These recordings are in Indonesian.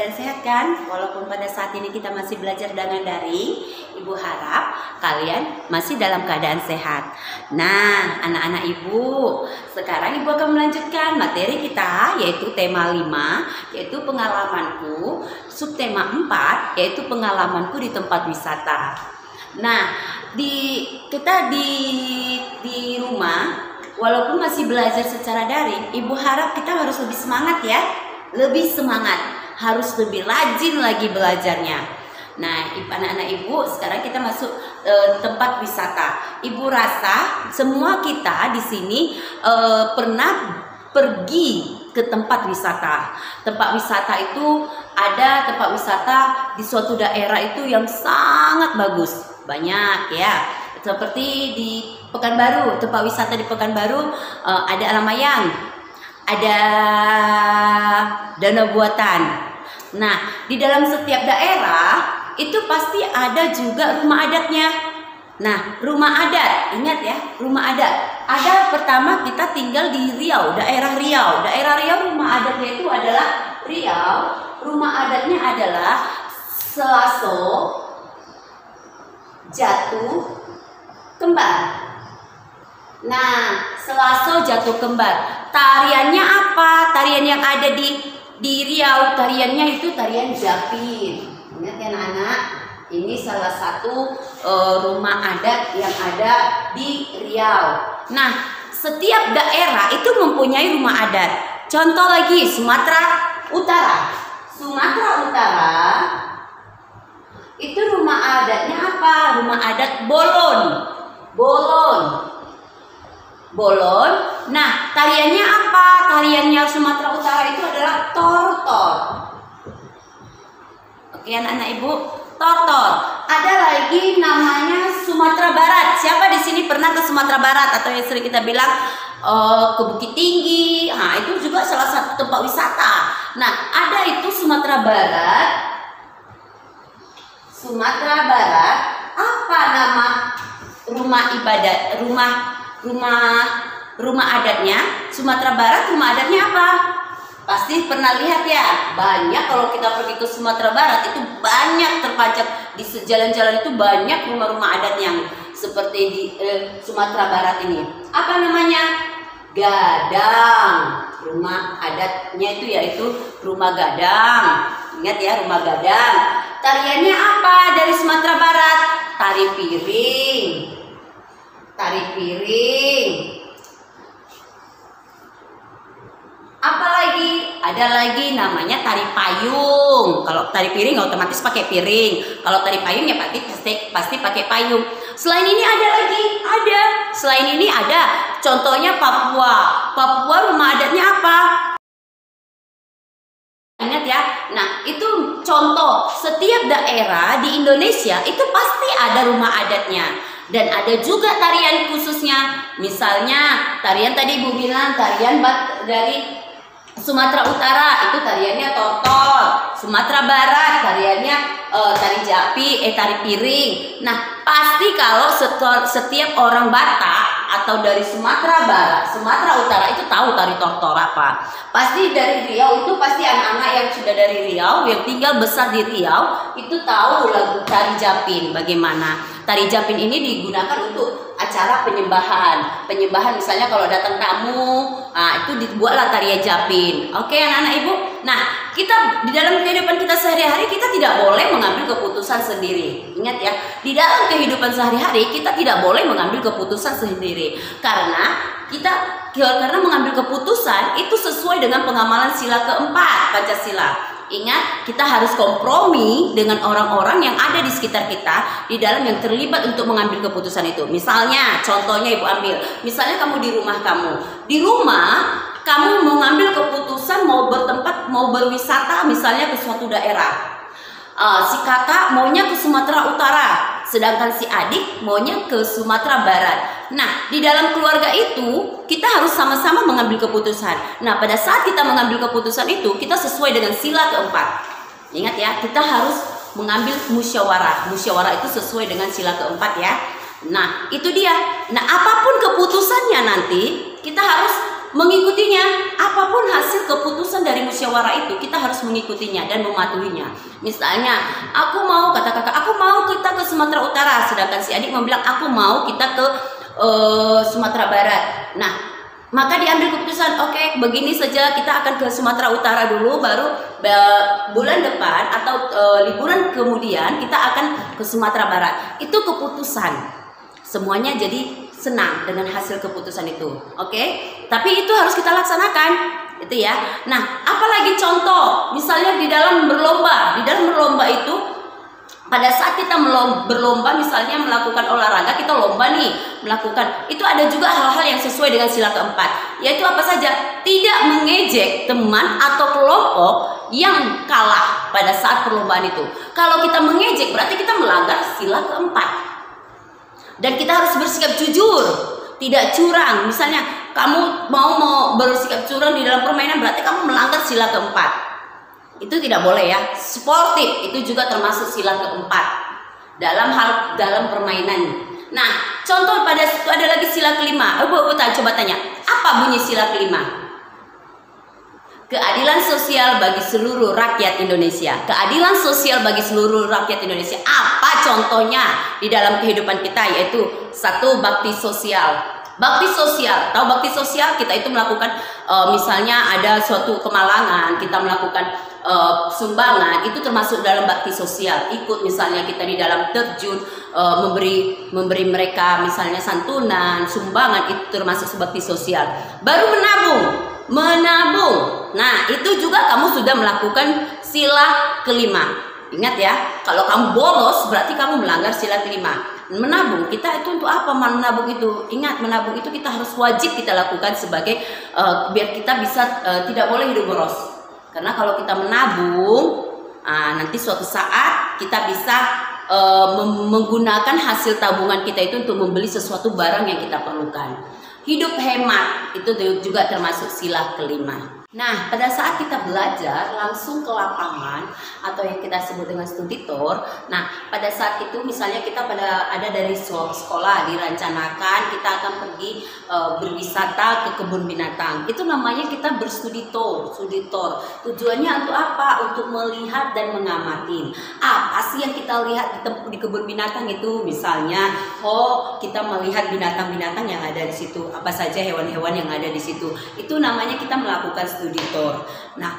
keadaan sehat kan? Walaupun pada saat ini kita masih belajar dengan daring, Ibu harap kalian masih dalam keadaan sehat. Nah, anak-anak Ibu, sekarang Ibu akan melanjutkan materi kita, yaitu tema 5, yaitu pengalamanku, subtema 4, yaitu pengalamanku di tempat wisata. Nah, kita di rumah, walaupun masih belajar secara daring, Ibu harap kita harus lebih semangat ya. Lebih semangat, harus lebih rajin lagi belajarnya. Nah, anak-anak Ibu, sekarang kita masuk tempat wisata. Ibu rasa semua kita di sini pernah pergi ke tempat wisata. Tempat wisata itu ada tempat wisata di suatu daerah itu yang sangat bagus. Banyak ya. Seperti di Pekanbaru, tempat wisata di Pekanbaru ada Alam Mayang, ada Danau Buatan. Nah, di dalam setiap daerah itu pasti ada juga rumah adatnya. Nah, rumah adat, ingat ya, rumah adat. Ada pertama kita tinggal di Riau, daerah Riau. Daerah Riau rumah adatnya itu adalah Riau. Rumah adatnya adalah Selaso, Jatuh, Kembar. Nah, Selaso Jatuh Kembar. Tariannya apa? Tarian yang ada di Riau, tariannya itu tarian Japin. Ingat ya anak-anak, ini salah satu rumah adat yang ada di Riau. Nah, setiap daerah itu mempunyai rumah adat. Contoh lagi, Sumatera Utara. Sumatera Utara itu rumah adatnya apa? Rumah adat Bolon. Bolon. Nah, tariannya apa? Tariannya Sumatera Utara itu adalah tortor. Oke, anak-anak Ibu, tortor. Ada lagi namanya Sumatera Barat. Siapa di sini pernah ke Sumatera Barat atau yang sering kita bilang ke Bukit Tinggi? Nah, itu juga salah satu tempat wisata. Nah, ada itu Sumatera Barat. Sumatera Barat, apa nama rumah ibadat, rumah adatnya? Sumatera Barat rumah adatnya apa? Pasti pernah lihat ya, banyak kalau kita pergi ke Sumatera Barat itu banyak terpajak di jalan-jalan itu banyak rumah-rumah adat yang seperti di Sumatera Barat ini. Apa namanya? Gadang. Rumah adatnya itu yaitu rumah gadang. Ingat ya, rumah gadang. Tariannya apa dari Sumatera Barat? Tari piring. Tari piring. Apalagi? Ada lagi namanya tari payung. Kalau tari piring otomatis pakai piring. Kalau tari payung ya pasti pakai payung. Selain ini ada lagi? Ada. Selain ini ada. Contohnya Papua. Papua rumah adatnya apa? Ingat ya. Nah, itu contoh. Setiap daerah di Indonesia itu pasti ada rumah adatnya. Dan ada juga tarian khususnya. Misalnya tarian tadi Ibu bilang tarian dari Sumatera Utara itu tariannya tortor. Sumatera Barat tariannya tari tari piring. Nah, pasti kalau setiap orang Batak atau dari Sumatera Barat, Sumatera Utara itu tahu tari tortor apa. Pasti dari Riau itu pasti anak-anak yang sudah dari Riau yang tinggal besar di Riau itu tahu lagu tari Japin bagaimana. Tari Japin ini digunakan untuk acara penyembahan. Penyembahan misalnya kalau datang tamu, nah itu dibuatlah tarian Japin. Oke anak-anak Ibu. Nah, kita di dalam kehidupan kita sehari-hari kita tidak boleh mengambil keputusan sendiri. Ingat ya, di dalam kehidupan sehari-hari kita tidak boleh mengambil keputusan sendiri. Karena mengambil keputusan itu sesuai dengan pengamalan sila keempat Pancasila. Ingat, kita harus kompromi dengan orang-orang yang ada di sekitar kita di dalam yang terlibat untuk mengambil keputusan itu. Misalnya, contohnya Ibu ambil, misalnya kamu di rumah kamu. Di rumah, kamu mau ngambil keputusan mau berwisata misalnya ke suatu daerah. Si kakak maunya ke Sumatera Utara, sedangkan si adik maunya ke Sumatera Barat. Nah, di dalam keluarga itu kita harus sama-sama mengambil keputusan. Nah, pada saat kita mengambil keputusan itu kita sesuai dengan sila keempat. Ingat ya, kita harus mengambil musyawarah. Musyawarah itu sesuai dengan sila keempat ya. Nah, itu dia. Nah, apapun keputusannya nanti kita harus mengikutinya. Apapun hasil keputusan dari musyawarah itu, kita harus mengikutinya dan mematuhinya. Misalnya, aku mau, kata kakak, aku mau kita ke Sumatera Utara, sedangkan si adik bilang aku mau kita ke Sumatera Barat. Nah, maka diambil keputusan, oke, begini saja, kita akan ke Sumatera Utara dulu, baru bulan depan atau liburan kemudian kita akan ke Sumatera Barat. Itu keputusan. Semuanya jadi senang dengan hasil keputusan itu, oke? Tapi itu harus kita laksanakan, itu ya. Nah, apalagi contoh, misalnya di dalam berlomba itu, pada saat kita berlomba, misalnya melakukan olahraga, kita lomba nih, melakukan, itu ada juga hal-hal yang sesuai dengan sila keempat, yaitu apa saja? Tidak mengejek teman atau kelompok yang kalah pada saat perlombaan itu. Kalau kita mengejek, berarti kita melanggar sila keempat. Dan kita harus bersikap jujur, tidak curang. Misalnya kamu mau bersikap curang di dalam permainan, berarti kamu melanggar sila keempat. Itu tidak boleh ya. Sportif itu juga termasuk sila keempat dalam permainan. Nah, contoh pada situ ada lagi sila kelima. Coba tanya, apa bunyi sila kelima? Keadilan sosial bagi seluruh rakyat Indonesia. Keadilan sosial bagi seluruh rakyat Indonesia. Apa contohnya di dalam kehidupan kita? Yaitu satu, bakti sosial. Bakti sosial, tahu bakti sosial? Kita itu melakukan misalnya ada suatu kemalangan, kita melakukan sumbangan, itu termasuk dalam bakti sosial. Ikut misalnya kita di dalam terjun memberi mereka misalnya santunan, sumbangan, itu termasuk bakti sosial. Baru menabung. Nah, itu juga kamu sudah melakukan sila kelima. Ingat ya, kalau kamu bolos berarti kamu melanggar sila kelima. Menabung, kita itu untuk apa menabung itu? Ingat, menabung itu kita harus wajib kita lakukan sebagai biar kita bisa tidak boleh hidup boros. Karena kalau kita menabung, nanti suatu saat kita bisa menggunakan hasil tabungan kita itu untuk membeli sesuatu barang yang kita perlukan. Hidup hemat itu juga termasuk sila kelima. Nah, pada saat kita belajar langsung ke lapangan atau yang kita sebut dengan studi tour. Nah, pada saat itu misalnya kita ada dari sekolah direncanakan kita akan pergi berwisata ke kebun binatang. Itu namanya kita berstudi tour, studi tour. Tujuannya untuk apa? Untuk melihat dan mengamati. Apa sih yang kita lihat di kebun binatang itu? Misalnya, kita melihat binatang-binatang yang ada di situ. Apa saja hewan-hewan yang ada di situ. Itu namanya kita melakukan studi tour. Nah,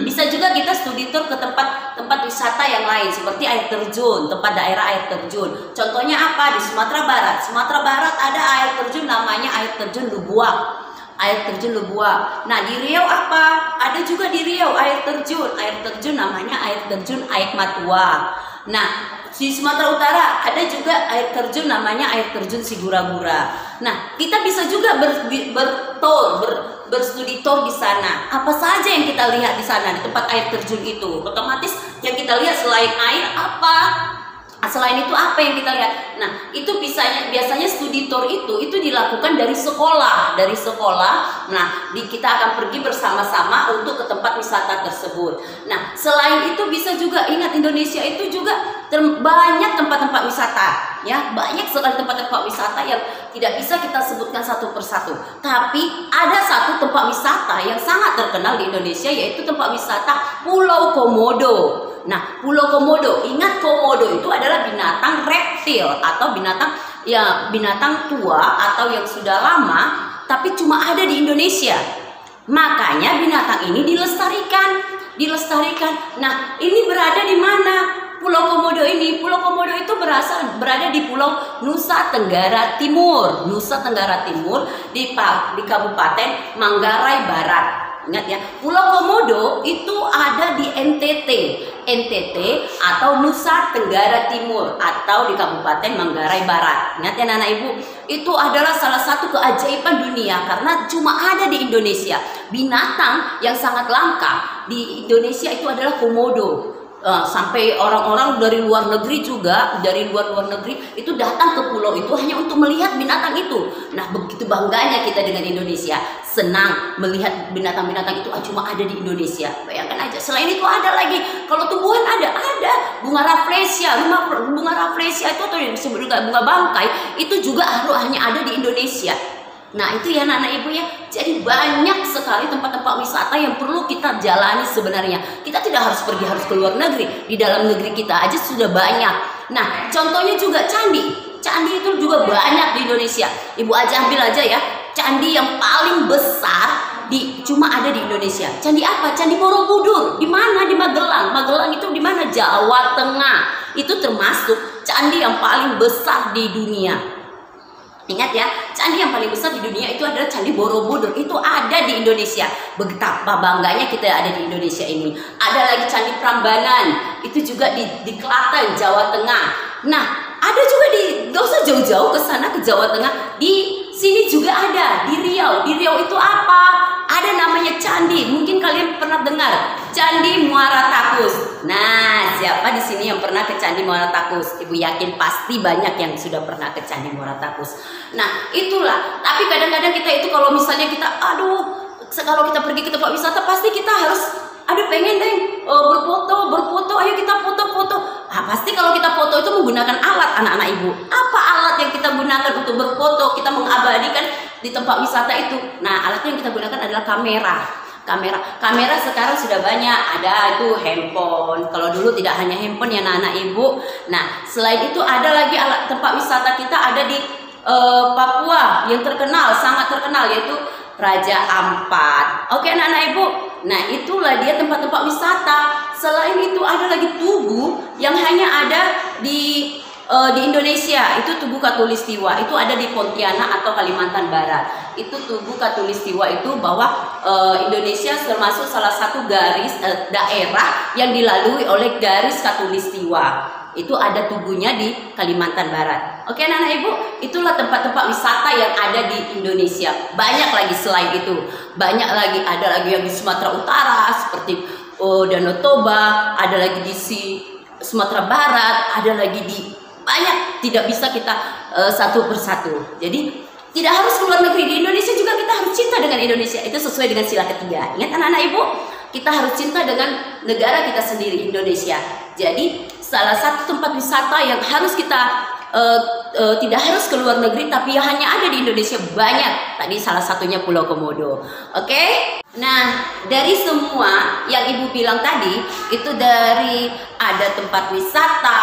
bisa juga kita studi tour ke tempat wisata yang lain seperti air terjun, tempat daerah air terjun. Contohnya apa? Di Sumatera Barat. Sumatera Barat ada air terjun namanya air terjun Lubuak. Air terjun Lubuak. Nah, di Riau apa? Ada juga di Riau air terjun. Air terjun namanya air terjun Aik Matua. Nah, di Sumatera Utara ada juga air terjun namanya air terjun Sigura-gura. Nah, kita bisa juga berstudi tour di sana. Apa saja yang kita lihat di sana di tempat air terjun itu? Otomatis yang kita lihat selain air apa? Selain itu apa yang kita lihat? Nah, itu biasanya studi tour itu dilakukan dari sekolah. Nah, kita akan pergi bersama-sama untuk ke tempat wisata tersebut. Nah, selain itu bisa juga ingat Indonesia itu juga banyak tempat-tempat wisata, ya, banyak sekali tempat-tempat wisata yang tidak bisa kita sebutkan satu persatu. Tapi ada satu tempat wisata yang sangat terkenal di Indonesia, yaitu tempat wisata Pulau Komodo. Nah, Pulau Komodo, ingat Komodo itu adalah binatang reptil atau binatang tua atau yang sudah lama, tapi cuma ada di Indonesia. Makanya binatang ini dilestarikan. Nah, ini berada di mana? Pulau Komodo ini. Pulau Komodo itu berada di Pulau Nusa Tenggara Timur. Di Kabupaten Manggarai Barat. Ingat ya, Pulau Komodo itu ada di NTT atau Nusa Tenggara Timur atau di Kabupaten Manggarai Barat. Ingat ya anak ibu, itu adalah salah satu keajaiban dunia karena cuma ada di Indonesia. Binatang yang sangat langka di Indonesia itu adalah komodo. Sampai orang-orang dari luar negeri juga, dari luar negeri itu datang ke pulau itu hanya untuk melihat binatang itu. Nah, begitu bangganya kita dengan Indonesia, senang melihat binatang-binatang itu cuma ada di Indonesia. Bayangkan aja. Selain itu ada lagi, kalau tumbuhan ada bunga rafflesia. Bunga rafflesia itu atau yang disebut juga bunga bangkai itu juga hanya ada di Indonesia. Nah itu ya anak-anak ibu ya. Jadi banyak sekali tempat-tempat wisata yang perlu kita jalani sebenarnya. Kita tidak harus pergi harus ke luar negeri. Di dalam negeri kita aja sudah banyak. Nah contohnya juga candi. Candi itu juga banyak di Indonesia. Ibu aja ambil aja ya. Candi yang paling besar cuma ada di Indonesia. Candi apa? Candi Borobudur. Di mana? Di Magelang. Magelang itu di mana? Jawa Tengah. Itu termasuk candi yang paling besar di dunia. Ingat ya, candi yang paling besar di dunia itu adalah Candi Borobudur. Itu ada di Indonesia. Betapa bangganya kita ada di Indonesia ini. Ada lagi Candi Prambanan. Itu juga di Klaten, Jawa Tengah. Nah, ada juga gak usah jauh-jauh ke sana ke Jawa Tengah. Di sini juga ada di Riau. Di Riau itu apa? Ada namanya candi. Mungkin kalian pernah dengar Candi Muara Takus. Nah, siapa di sini yang pernah ke Candi Muara Takus? Ibu yakin pasti banyak yang sudah pernah ke Candi Muara Takus. Nah, itulah. Tapi kadang-kadang kita itu kalau misalnya kita, kalau kita pergi ke tempat wisata pasti kita harus, pengen deh berfoto, ayo kita foto-foto. Pasti kalau kita foto itu menggunakan alat anak-anak ibu. Apa alat yang kita gunakan untuk berfoto? Kita mengabadikan di tempat wisata itu. Nah, alatnya yang kita gunakan adalah kamera sekarang sudah banyak, ada itu handphone. Kalau dulu tidak hanya handphone ya anak-anak ibu. Nah, selain itu ada lagi alat tempat wisata kita ada di Papua yang terkenal, sangat terkenal, yaitu Raja Ampat. Oke anak-anak ibu. Nah itulah dia tempat-tempat wisata. Selain itu ada lagi Tugu yang hanya ada di Indonesia. Itu Tugu Katulistiwa. Itu ada di Pontianak atau Kalimantan Barat. Itu Tugu Katulistiwa itu bahwa Indonesia termasuk salah satu garis daerah yang dilalui oleh garis Katulistiwa. Itu ada tugunya di Kalimantan Barat. Oke anak-anak ibu, itulah tempat-tempat wisata yang ada di Indonesia. Banyak lagi selain itu. Banyak lagi, ada lagi yang di Sumatera Utara seperti Danau Toba, ada lagi di Sumatera Barat, ada lagi di banyak, tidak bisa kita satu persatu. Jadi tidak harus keluar negeri, di Indonesia juga kita harus cinta dengan Indonesia. Itu sesuai dengan sila ketiga. Ingat anak-anak ibu, kita harus cinta dengan negara kita sendiri, Indonesia. Jadi salah satu tempat wisata yang harus kita tidak harus ke luar negeri, tapi hanya ada di Indonesia banyak. Tadi salah satunya Pulau Komodo. Oke? Nah, dari semua yang ibu bilang tadi, itu dari ada tempat wisata,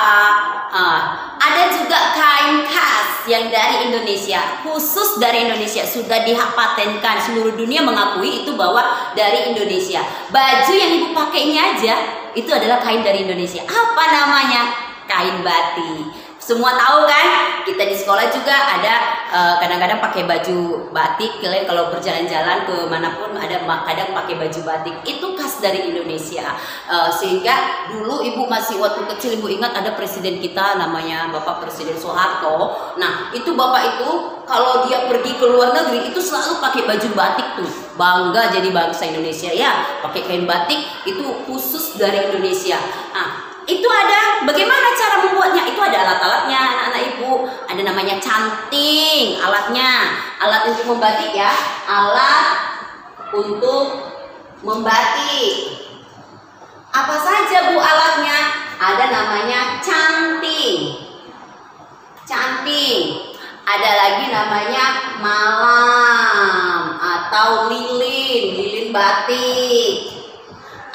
ada juga kain khas yang dari Indonesia, khusus dari Indonesia, sudah dipatenkan, seluruh dunia mengakui itu bahwa dari Indonesia. Baju yang ibu pakai ini aja itu adalah kain dari Indonesia. Apa namanya? Kain batik. Semua tahu kan? Kita di sekolah juga ada kadang-kadang pakai baju batik. Kalian kalau berjalan-jalan ke manapun ada kadang pakai baju batik. Itu khas dari Indonesia. Sehingga dulu ibu masih waktu kecil ibu ingat ada presiden kita namanya Bapak Presiden Soeharto. Nah itu bapak itu kalau dia pergi ke luar negeri itu selalu pakai baju batik tuh. Bangga jadi bangsa Indonesia ya. Pakai kain batik itu khusus dari Indonesia. Nah, itu ada bagaimana cara membuatnya, itu ada alat-alatnya anak-anak ibu, ada namanya canting alatnya, alat untuk membatik ya, alat untuk membatik. Apa saja bu alatnya? Ada namanya canting, ada lagi namanya malam atau lilin batik.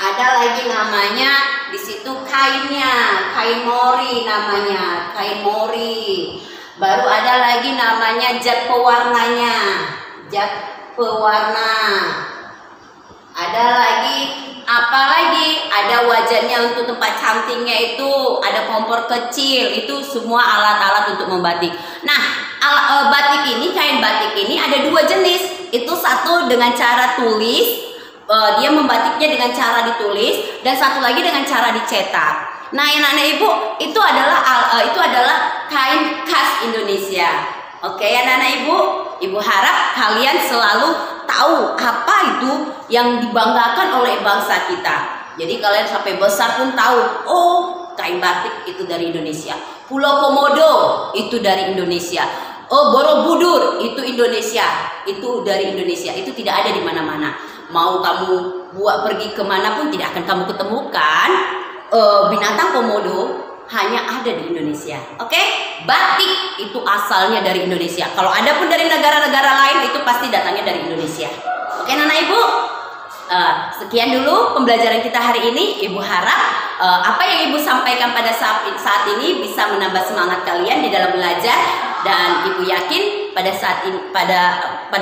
Ada lagi namanya di situ kainnya, kain mori namanya, kain mori. Baru ada lagi namanya jat pewarnanya, jat pewarna. Ada lagi apa lagi? Ada wajannya untuk tempat cantingnya itu, ada kompor kecil, itu semua alat-alat untuk membatik. Nah, batik ini, kain batik ini ada dua jenis. Itu satu dengan cara tulis. Dia membatiknya dengan cara ditulis, dan satu lagi dengan cara dicetak. Nah, anak-anak ibu, itu adalah kain khas Indonesia. Oke, anak-anak ibu harap kalian selalu tahu apa itu yang dibanggakan oleh bangsa kita. Jadi kalian sampai besar pun tahu, oh kain batik itu dari Indonesia. Pulau Komodo itu dari Indonesia. Oh Borobudur itu Indonesia, itu dari Indonesia. Itu tidak ada di mana-mana. Mau kamu buat pergi kemana pun tidak akan kamu ketemukan binatang komodo hanya ada di Indonesia. Oke? Batik itu asalnya dari Indonesia. Kalau ada pun dari negara-negara lain, itu pasti datangnya dari Indonesia. Oke, Nana Ibu? Sekian dulu pembelajaran kita hari ini. Ibu harap apa yang Ibu sampaikan pada saat ini bisa menambah semangat kalian di dalam belajar, dan Ibu yakin pada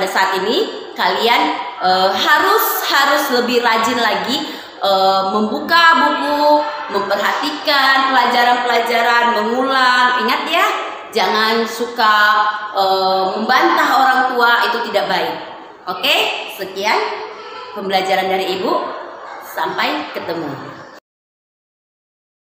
saat ini kalian harus lebih rajin lagi membuka buku, memperhatikan pelajaran-pelajaran, mengulang. Ingat ya, jangan suka membantah orang tua, itu tidak baik. Oke, sekian pembelajaran dari Ibu. Sampai ketemu.